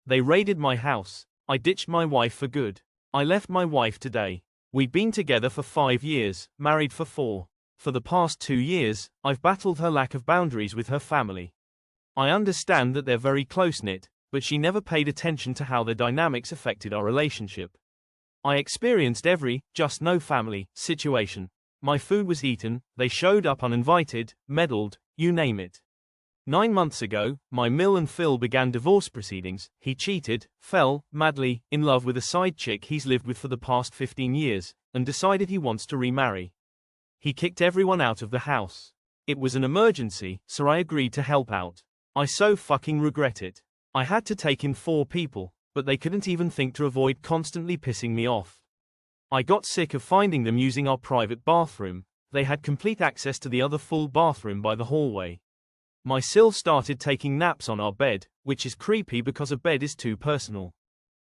They raided my house. I ditched my wife for good. I left my wife today. We'd been together for 5 years, married for 4. For the past 2 years, I've battled her lack of boundaries with her family. I understand that they're very close-knit, but she never paid attention to how the dynamics affected our relationship. I experienced every, just no family, situation. My food was eaten, they showed up uninvited, meddled, you name it. 9 months ago, my Mill and Phil began divorce proceedings. He cheated, fell, madly, in love with a side chick he's lived with for the past 15 years, and decided he wants to remarry. He kicked everyone out of the house. It was an emergency, so I agreed to help out. I so fucking regret it. I had to take in 4 people, but they couldn't even think to avoid constantly pissing me off. I got sick of finding them using our private bathroom. They had complete access to the other full bathroom by the hallway. My Sil started taking naps on our bed, which is creepy because a bed is too personal.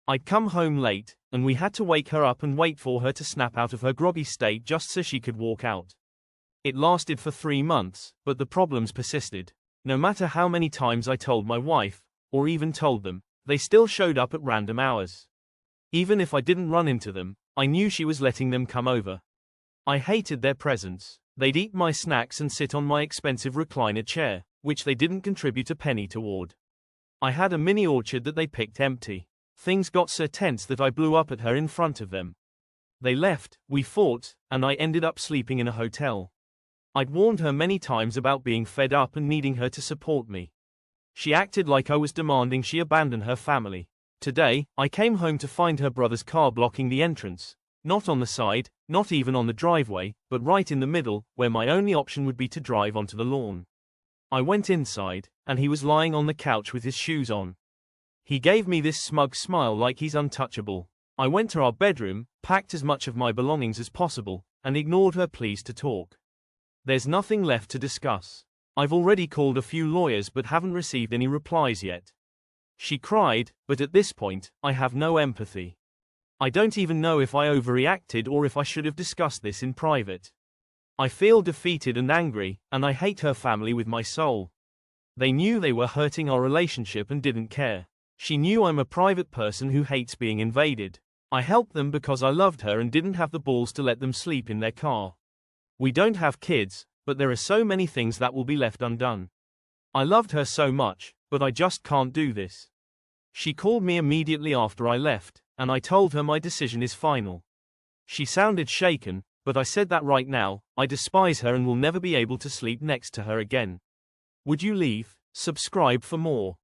I'd come home late, and we had to wake her up and wait for her to snap out of her groggy state just so she could walk out. It lasted for 3 months, but the problems persisted. No matter how many times I told my wife, or even told them, they still showed up at random hours. Even if I didn't run into them, I knew she was letting them come over. I hated their presence. They'd eat my snacks and sit on my expensive recliner chair, which they didn't contribute a penny toward. I had a mini orchard that they picked empty. Things got so tense that I blew up at her in front of them. They left, we fought, and I ended up sleeping in a hotel. I'd warned her many times about being fed up and needing her to support me. She acted like I was demanding she abandon her family. Today, I came home to find her brother's car blocking the entrance. Not on the side, not even on the driveway, but right in the middle, where my only option would be to drive onto the lawn. I went inside, and he was lying on the couch with his shoes on. He gave me this smug smile like he's untouchable. I went to our bedroom, packed as much of my belongings as possible, and ignored her pleas to talk. There's nothing left to discuss. I've already called a few lawyers but haven't received any replies yet. She cried, but at this point, I have no empathy. I don't even know if I overreacted or if I should have discussed this in private. I feel defeated and angry, and I hate her family with my soul. They knew they were hurting our relationship and didn't care. She knew I'm a private person who hates being invaded. I helped them because I loved her and didn't have the balls to let them sleep in their car. We don't have kids, but there are so many things that will be left undone. I loved her so much, but I just can't do this. She called me immediately after I left, and I told her my decision is final. She sounded shaken, but I said that right now, I despise her and will never be able to sleep next to her again. Would you leave? Subscribe for more.